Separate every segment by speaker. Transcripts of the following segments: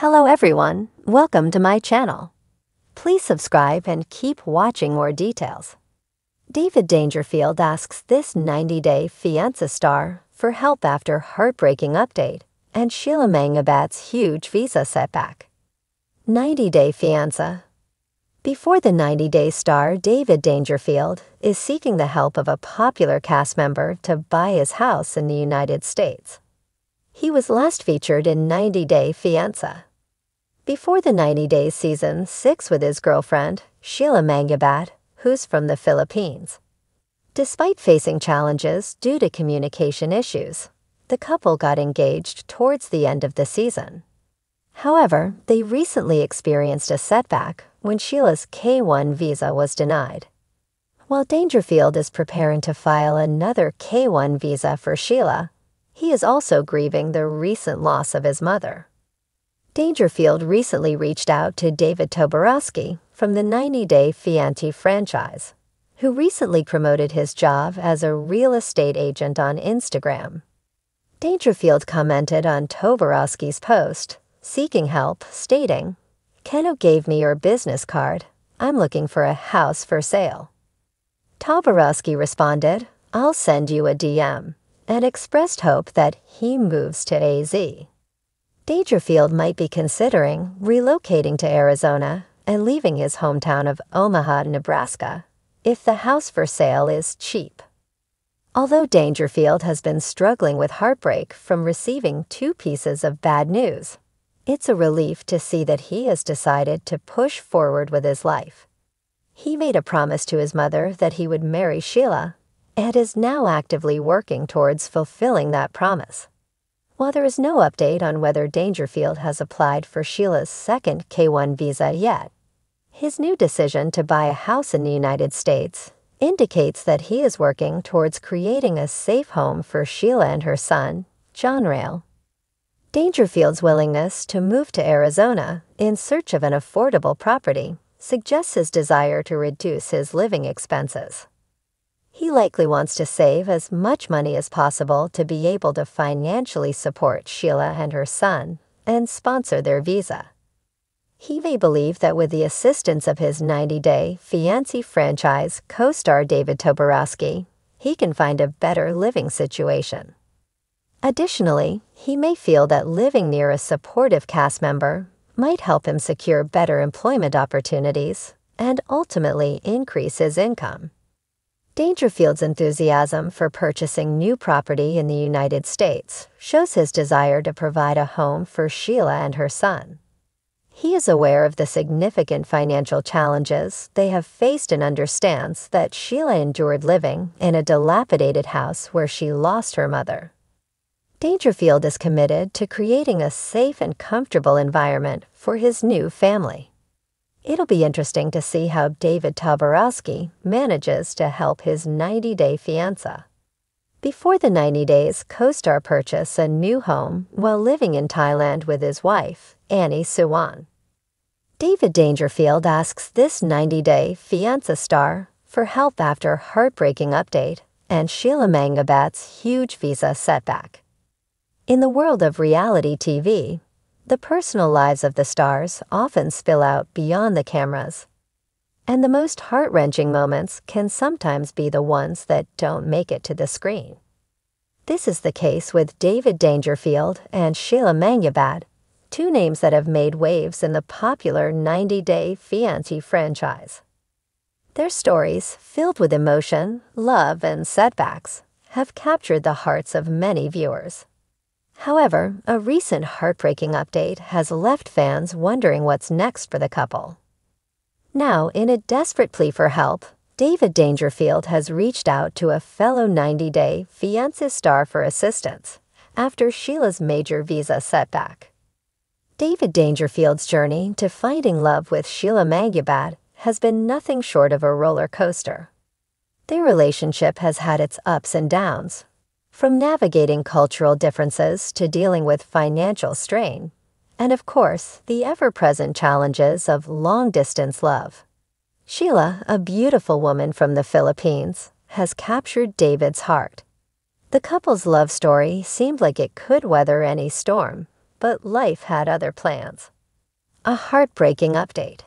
Speaker 1: Hello everyone, welcome to my channel. Please subscribe and keep watching more details. David Dangerfield asks this 90-day Fiancé star for help after heartbreaking update and Sheila Mangubat's huge visa setback. 90-day Fiancé. Before the 90-day star David Dangerfield is seeking the help of a popular cast member to buy his house in the United States. He was last featured in 90-day Fiancé. Before the 90-day season 6 with his girlfriend, Sheila Mangubat, who's from the Philippines. Despite facing challenges due to communication issues, the couple got engaged towards the end of the season. However, they recently experienced a setback when Sheila's K-1 visa was denied. While Dangerfield is preparing to file another K-1 visa for Sheila, he is also grieving the recent loss of his mother. Dangerfield recently reached out to David Toborowski from the 90-day Fiancé franchise, who recently promoted his job as a real estate agent on Instagram. Dangerfield commented on Toborowski's post, seeking help, stating, "Keno gave me your business card. I'm looking for a house for sale." Toborowski responded, "I'll send you a DM," and expressed hope that he moves to AZ. Dangerfield might be considering relocating to Arizona and leaving his hometown of Omaha, Nebraska, if the house for sale is cheap. Although Dangerfield has been struggling with heartbreak from receiving 2 pieces of bad news, it's a relief to see that he has decided to push forward with his life. He made a promise to his mother that he would marry Sheila and is now actively working towards fulfilling that promise. While there is no update on whether Dangerfield has applied for Sheila's second K-1 visa yet, his new decision to buy a house in the United States indicates that he is working towards creating a safe home for Sheila and her son, John Rail. Dangerfield's willingness to move to Arizona in search of an affordable property suggests his desire to reduce his living expenses. He likely wants to save as much money as possible to be able to financially support Sheila and her son and sponsor their visa. He may believe that with the assistance of his 90-day Fiancé franchise co-star David Toborowski, he can find a better living situation. Additionally, he may feel that living near a supportive cast member might help him secure better employment opportunities and ultimately increase his income. Dangerfield's enthusiasm for purchasing new property in the United States shows his desire to provide a home for Sheila and her son. He is aware of the significant financial challenges they have faced and understands that Sheila endured living in a dilapidated house where she lost her mother. Dangerfield is committed to creating a safe and comfortable environment for his new family. It'll be interesting to see how David Toborowski manages to help his 90-day fiancé. Before the 90 days, co-star purchased a new home while living in Thailand with his wife, Annie Suwan. David Dangerfield asks this 90-day fiancé star for help after heartbreaking update and Sheila Mangubat's huge visa setback. In the world of reality TV, the personal lives of the stars often spill out beyond the cameras, and the most heart-wrenching moments can sometimes be the ones that don't make it to the screen. This is the case with David Dangerfield and Sheila Mangubat, 2 names that have made waves in the popular 90-day Fiancé franchise. Their stories, filled with emotion, love, and setbacks, have captured the hearts of many viewers. However, a recent heartbreaking update has left fans wondering what's next for the couple. Now, in a desperate plea for help, David Dangerfield has reached out to a fellow 90-day Fiancé star for assistance after Sheila's major visa setback. David Dangerfield's journey to finding love with Sheila Mangubat has been nothing short of a roller coaster. Their relationship has had its ups and downs, from navigating cultural differences to dealing with financial strain, and of course, the ever-present challenges of long-distance love. Sheila, a beautiful woman from the Philippines, has captured David's heart. The couple's love story seemed like it could weather any storm, but life had other plans. A heartbreaking update.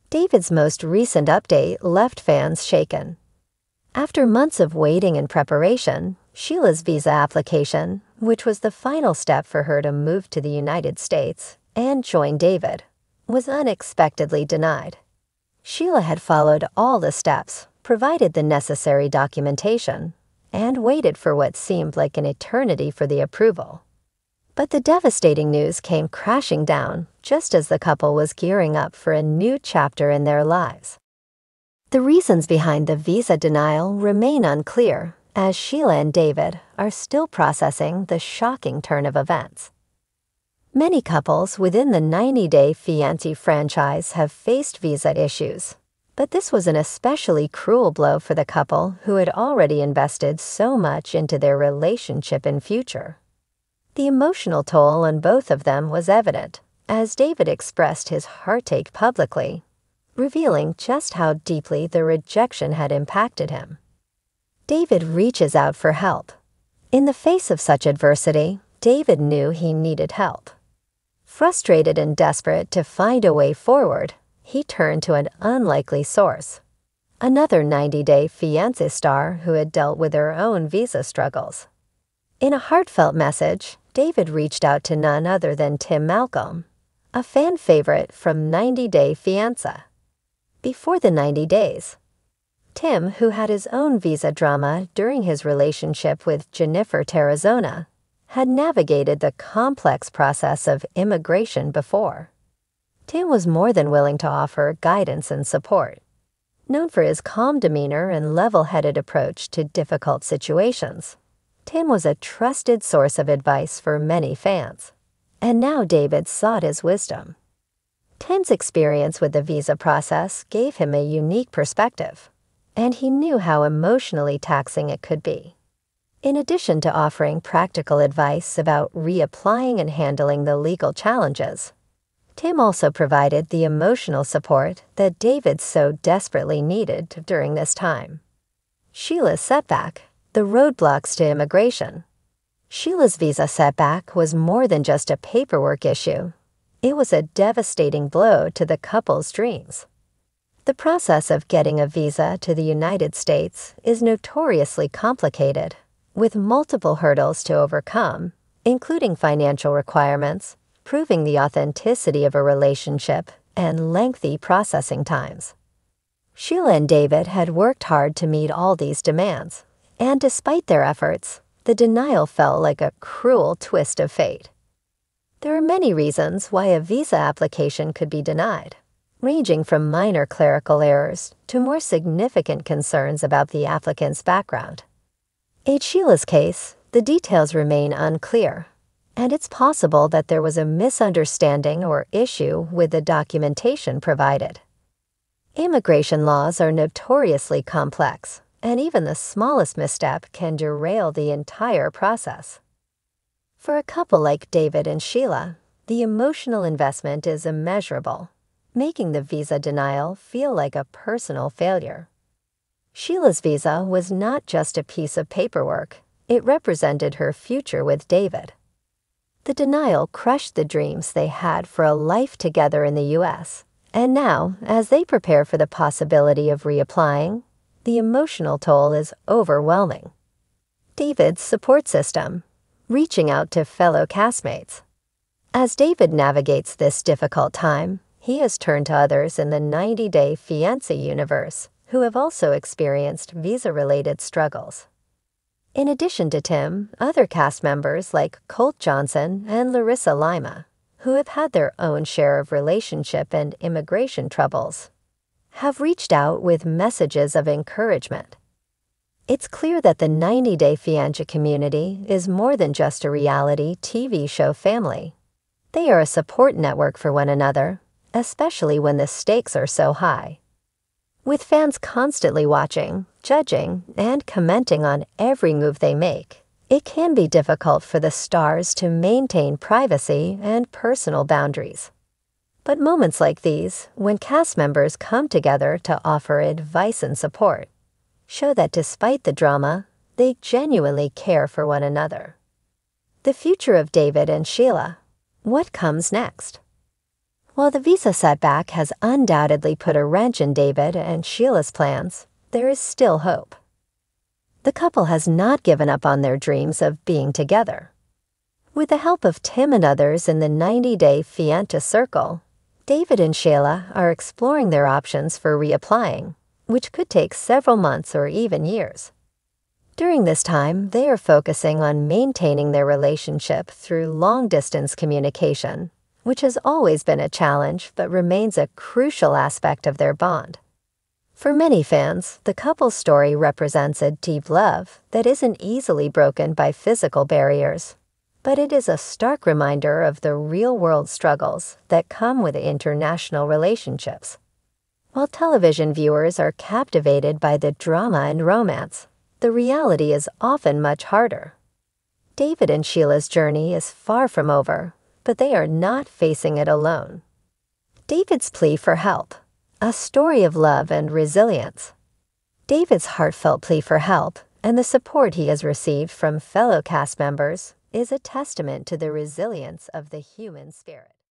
Speaker 1: David's most recent update left fans shaken. After months of waiting and preparation, Sheila's visa application, which was the final step for her to move to the United States and join David, was unexpectedly denied. Sheila had followed all the steps, provided the necessary documentation, and waited for what seemed like an eternity for the approval. But the devastating news came crashing down just as the couple was gearing up for a new chapter in their lives. The reasons behind the visa denial remain unclear, as Sheila and David are still processing the shocking turn of events. Many couples within the 90-day Fiancé franchise have faced visa issues, but this was an especially cruel blow for the couple who had already invested so much into their relationship and future. The emotional toll on both of them was evident, as David expressed his heartache publicly, revealing just how deeply the rejection had impacted him. David reaches out for help. In the face of such adversity, David knew he needed help. Frustrated and desperate to find a way forward, he turned to an unlikely source, another 90-day Fiancé star who had dealt with her own visa struggles. In a heartfelt message, David reached out to none other than Tim Malcolm, a fan favorite from 90-Day Fiancé. Before the 90 days, Tim, who had his own visa drama during his relationship with Jennifer Terrazona, had navigated the complex process of immigration before. Tim was more than willing to offer guidance and support. Known for his calm demeanor and level-headed approach to difficult situations, Tim was a trusted source of advice for many fans, and now David sought his wisdom. Tim's experience with the visa process gave him a unique perspective, and he knew how emotionally taxing it could be. In addition to offering practical advice about reapplying and handling the legal challenges, Tim also provided the emotional support that David so desperately needed during this time. Sheila's setback. The roadblocks to immigration. Sheila's visa setback was more than just a paperwork issue. It was a devastating blow to the couple's dreams. The process of getting a visa to the United States is notoriously complicated, with multiple hurdles to overcome, including financial requirements, proving the authenticity of a relationship, and lengthy processing times. Sheila and David had worked hard to meet all these demands, and despite their efforts, the denial felt like a cruel twist of fate. There are many reasons why a visa application could be denied, ranging from minor clerical errors to more significant concerns about the applicant's background. In Sheila's case, the details remain unclear, and it's possible that there was a misunderstanding or issue with the documentation provided. Immigration laws are notoriously complex, and even the smallest misstep can derail the entire process. For a couple like David and Sheila, the emotional investment is immeasurable, making the visa denial feel like a personal failure. Sheila's visa was not just a piece of paperwork, it represented her future with David. The denial crushed the dreams they had for a life together in the U.S., and now, as they prepare for the possibility of reapplying, the emotional toll is overwhelming. David's support system, reaching out to fellow castmates. As David navigates this difficult time, he has turned to others in the 90-Day Fiancé universe who have also experienced visa-related struggles. In addition to Tim, other cast members like Colt Johnson and Larissa Lima, who have had their own share of relationship and immigration troubles, have reached out with messages of encouragement. It's clear that the 90-Day Fiancé community is more than just a reality TV show family. They are a support network for one another, especially when the stakes are so high. With fans constantly watching, judging, and commenting on every move they make, it can be difficult for the stars to maintain privacy and personal boundaries. But moments like these, when cast members come together to offer advice and support, show that despite the drama, they genuinely care for one another. The future of David and Sheila. What comes next? While the visa setback has undoubtedly put a wrench in David and Sheila's plans, there is still hope. The couple has not given up on their dreams of being together. With the help of Tim and others in the 90-day Fiancé circle, David and Sheila are exploring their options for reapplying, which could take several months or even years. During this time, they are focusing on maintaining their relationship through long-distance communication, which has always been a challenge but remains a crucial aspect of their bond. For many fans, the couple's story represents a deep love that isn't easily broken by physical barriers, but it is a stark reminder of the real-world struggles that come with international relationships. While television viewers are captivated by the drama and romance, the reality is often much harder. David and Sheila's journey is far from over, but they are not facing it alone. David's plea for help, a story of love and resilience. David's heartfelt plea for help and the support he has received from fellow cast members is a testament to the resilience of the human spirit.